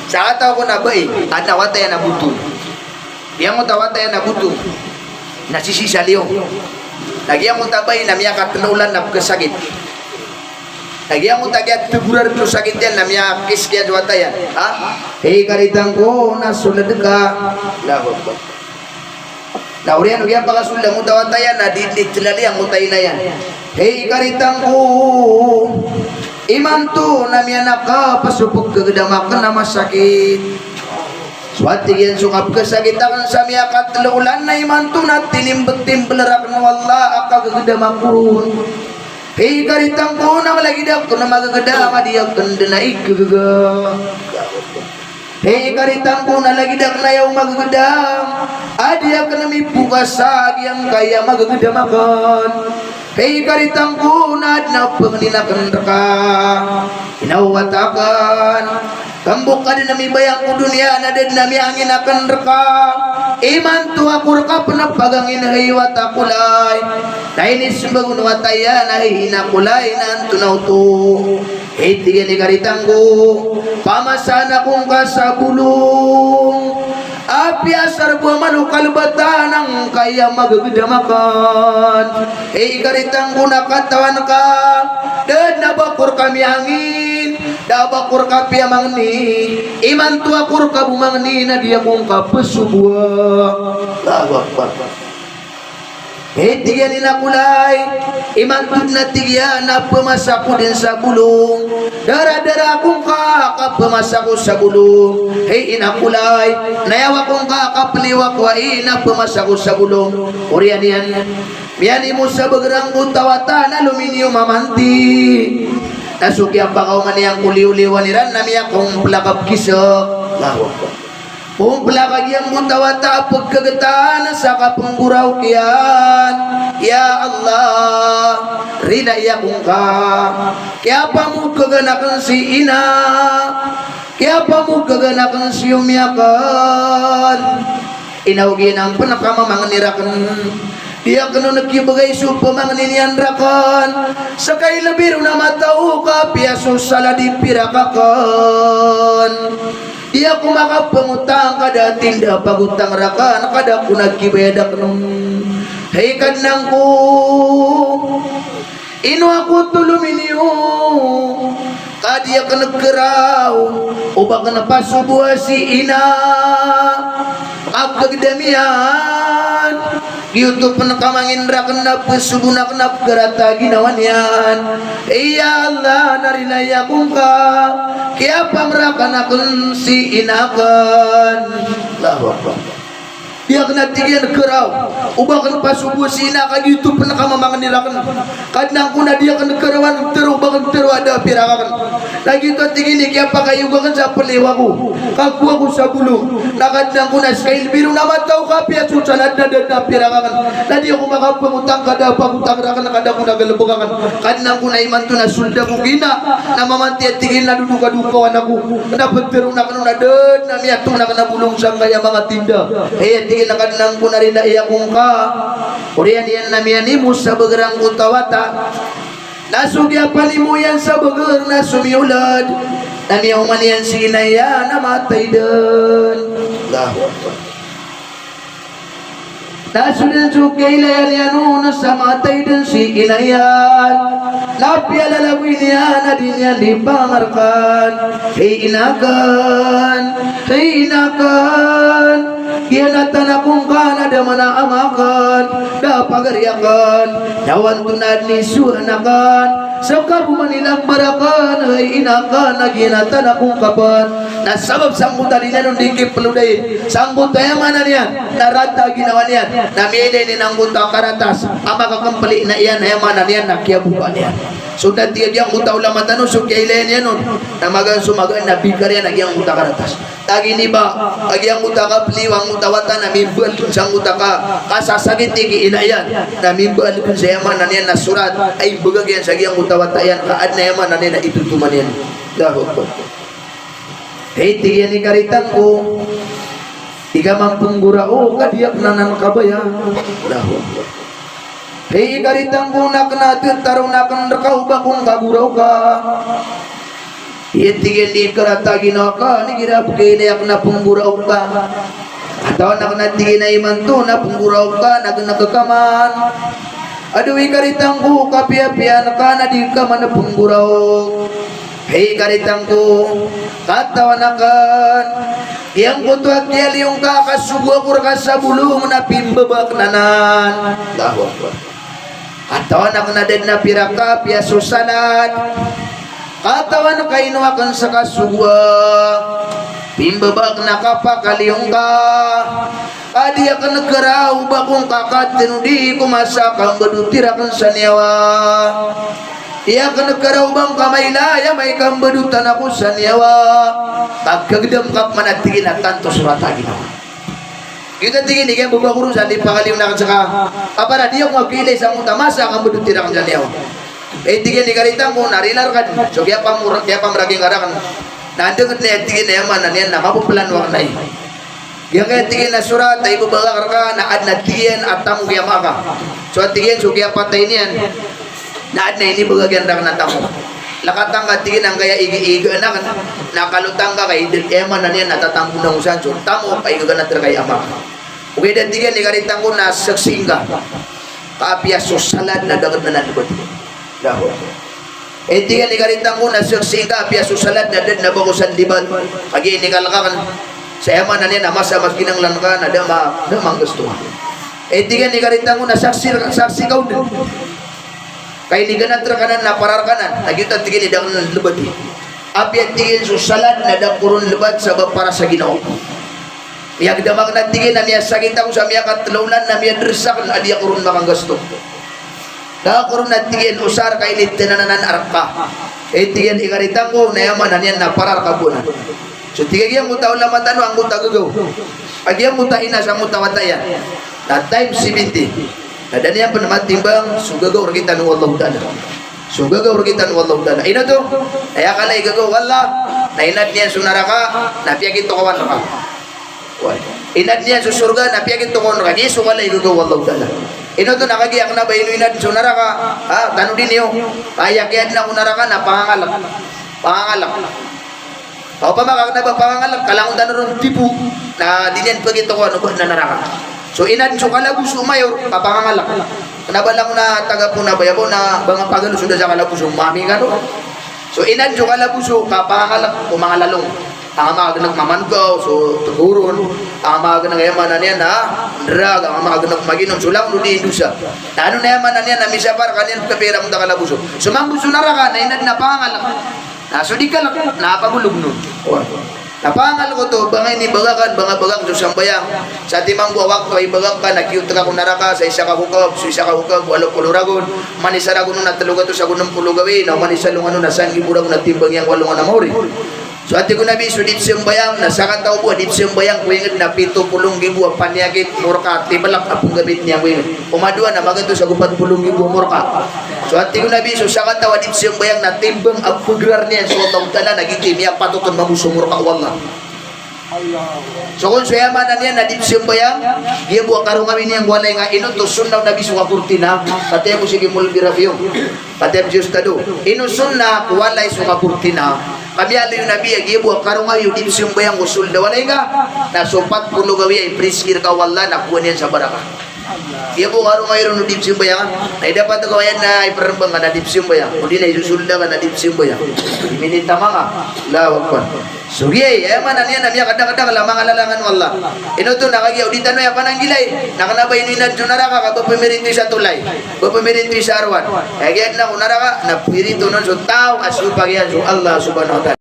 Sa ataw ko na ba ada watay na buto. Yang mo tawatay na buto. Nasisisaliw. Lagi ang utabay na miya katululan na kasakit. Lagi ang utagya tuburar to sakit yan na miya kiskya watay. Ha? Hey karitang ko nasulad ka. Lahu. Naurian ugyan pakasulang utawatay na didlit tilali ang utay na yan. Hey karitang ko iman to na miya nakapasupog kagdamakan na masakit. Swati yan sungap kesakitan sa miya katlulan na iman to na tinimbet-timbelerak na wala akagagdamakun. Hey karitang ko na malagidak to na magagada madiyak na ikaga. Hey karitang ko na lagidak na yung magagada adiyak na may pukasag yang kaya magagdamakan. Hey karitang ko na panginakan ka inawatakan kambok ka din na may bayang ko dunia na din na may angin akan reka iman tu aku reka penapagangin haywat akulay nainis bagun wataya na hinakulay nan tunaw tu itigan ni karitang ko pamasana kong kasabulong api asar buah manukal batanang kaya magagdamakan karitang ko nakatawan ka dan nabakur kami angin dabakur kapi amangni iman tu akur kabu mangni na dia kong kapesubua tiga nila kulay iman tu na tiga na pemasaku din sa bulong dara-dara akong kapemasaku sa bulong inakulay nayawa kong kapeliwak wa ina pemasaku sa bulong urian yan miyani mo sa bagerang utawatan aluminium mamanti nasuki ang bakaw man yang kuliw-liwaniran na miya kong plakap kisok kung plakag yang utawata pagkagetan sa kapungguraw kiyan ya Allah rina iya kong ka kaya pa mo kaganakan si ina kaya pa mo kaganakan si umiyakan inawagin ang panakamamangandirakan dia kena nakibagay supa manganinian rakan sakay labiru na matao ka piyaso sala dipirakakan dia kumaka pengutang kada tinda pagutang rakan kada kunagkibayadak nung hey kadnang ko ino ako tuluminyo kadia kanagkaraw ubak na pasubuha si ina agkagdamian YouTube penekamangin rakan na pesubunak na gerata ginawan yan iya Allah narinaya kung ka kaya pamrakan akon si inakan dia kena tinggian kerau ubakan pasubuh si ina ka YouTube penekamamangan nirakan kadang kuna dia kena kerawan teru bakan teru ada pirakan lagi itu tinggi ni kaya pakai ubakan sa pelewaku kaku aku sa bulu nakadang kuna skail biru nama tau kapia sucalan na pirakan tadi aku maka pengutang kada pangutang rakan kada kuna galebukakan kadang kuna iman tu na sulda bugina nama mantia tinggi na duduka-duka anakku kenapa teru na kena den na miatu na kena bulung sang kaya mga tinda nakadnang ko na rin na iya kong ka urian yan namiyan ni mo sa bagerang utawata nasugya pa ni mo yan sa bager na sumiulad namiyaw man yan sinaya namatay din nasudan sukay layan yan sa matay din si inayan lapya lalawin yan na din yan di pangarkan inakan kianatan akong kanada manaamakan dapagariakan nyawan tunad ni suhanakan sa karumanilang barakan inakan naginatan akong kapan na sabab sambutan niya nung dikip peluday sambutan mana niyan narata ginawa niyan namide ni nang buta karatas ama kakampali na iyan mana niyan nakiabukan niyan sudah tiap yang buta ulama tanu sukya ilayan yan nun namagan sumagaan na bigar yan nagyang buta karatas tagi ni ba nagyang buta ka peliwang buta wata na mimbal kung sang buta ka kasasagit tiki inayan na mimbal kung sa yaman na niyan na surat ay bagag yan sa gyang buta wata yan kaad na yaman na niyan na itutuman yan dahil po hey tigiyan ni karitang ko tiga mampung gurao kadiak nanan kabaya dahil po hey karitang ko nak natin taraw nakan rakaw bakong kaguraw ka Itigil di karata ginaka ni gira pagkailayak na pungguraw ka. Atau nak natigil na iman to na pungguraw ka nagkakaman. Aduwi karitangku kapia-pian ka na di ka man na pungguraw. Hei karitangku katawanakan yang kutuak yung kakasugo kur kasabulong na pimbabak nanan. Allahu Akbar. Katawan ako na din na piraka pia susanat. Katawan kayo akan sa kasugwa. Pimbabak na kapakaliyong ka. Adi akan nagkaraw bakong kakatinudi kumasakang badutirakan sa niyawa. Iya akan nagkaraw bang kamailaya may kambadutan ako sa niyawa. Pagkagdam kap manatigin at tanto suratagin ako. Kita tingin ni kaya bubakurong sa di pakaliw na saka apara di yung magpilay sa mga tamasa kang badutirakan sa niyawa. Tingin ni karitang mo narilar kan. So kaya pamaraging karakan. Nandangat na tingin na yaman na niyan na mapupulanwak na yang kaya tingin na surat ay babakar ka na ad na tingin at tamu kaya maka. So tingin so kaya patay niyan. Na ad na ini bagagyan rak na tamu. Lakatang ka tingin ang kaya igi-iga na nakalutang ka kay eman na niyan natatampo na usan. So tamu kay gaganat kay ama. Okay dan tingin ni karitang ko na saksing ka. Kaapya so salad na dagat na nanibot. Dahil. Tingin ni karitang ko na saksing ka kaapya so salad na dagat na bagusan libat. Pagi ini kalakakan. Saya mana niya na mas kinanglan ka na damang gusto mo. Tingin ni karitang ko na saksi kau din. Kaya ni ganat rakanan na parar kanan. Nagyutan tingin ni dangan lebat. Api tingin susalat na dakurun lebat sabab para sa Ginoo. Yang damang na tingin na niya sakit ako sa miya katlaulan na miya dersak na adiya kurun makang gusto. Dakurun na tingin usar kay ni tinananan arka. Tingin ikaritang ko na yaman na niya na parar kabunan. So tiga yang muta ulama tanu ang muta gagaw. Agi yang muta ina sa muta wataya. Na time 70. Ada niya panamatimbang sugagaw kita nu wallahu taala. Sugagaw kita nu wallahu taala. Ina to. Aya kala igagaw wala. Na inat niya sunaraka na piyagit to kawan ka. Inat niya sa surga na piyagit to kawan ka. Di so wala igagaw wallahu taala. Ino to nakagiyak na ba ino inat sunaraka. Ha tanu din yo. Ayakyad na kunaraka na pangangalak. Pangangalak. O pa makakita ba pangangalak kalangon tanong tipu na dinyan pagito ko ano ba na naraka. So inan so kalabus umayor papangangalak. Kenapa lang na taga po na bayabo na banga pagano sudah sa kalabus mami kano. So inan so kalabus papangangalak umangalalong. Ang mga nagmamangaw so tuguron ang mga nagayaman niya na drag ang mga nagmaginom so lang no di indusa. Ano na yaman niya na misapar kanin kapira mo ta kalabus. So mambuso naraka na inan na pangangalak. So di ka lang napagulog nun. Napangal ko to bangay ni bagakan bagang so sambayang sa timang buwak to ay bagak ka nakyut ka kunaraka sa isa ka hukab so isa ka hukab walo kuluragon manisaragon na taluga to sa gunung pulugawin na manisalungan na sangi murag na timbang yang walungan na mauri. So ati ko nabi so dip sambayang na saka tao buwa dip sambayang kuingit na 70,000 panyakit murka tibalak apong gabit niya kuingit. Umadua na magato sa 40,000 murka. So ati ko nabi so saka tao dip sambayang na timbang apugrar niya so taong tanan nagitim niya patuton mamusumur ka wallah. So kung suyaman na niya na dip sambayang dia buwa karong kami niyang walay nga inutusun na nabi suka kurtina pati mo sige mulbirafyo pati mo justado inusun na walay suka kurtina. Kami ada yung nabi agi buat karong ayo dip sambayang usul da walay ka na sopat pulo gawi ay priskir ka wala nakuha niyan sa baraka. Dia po karong ayo no dip sambayang ay dapat gawayan na iperembang na dip sambayang kundi na isusulda ka na dip sambayang. Minita mga Allahu Akbar. Sugi ay man niya na miya kadang-kadang lamang alalangan wala. Ino to nakagiyaw di tanong ya pananggilay. Nakanabay ni na junara ka pamirinto sa tulay. Pamirinto sa arwan. Kaya na kunara ka na pirito nun so tao asupag yan so Allah subhanahu wa ta'ala.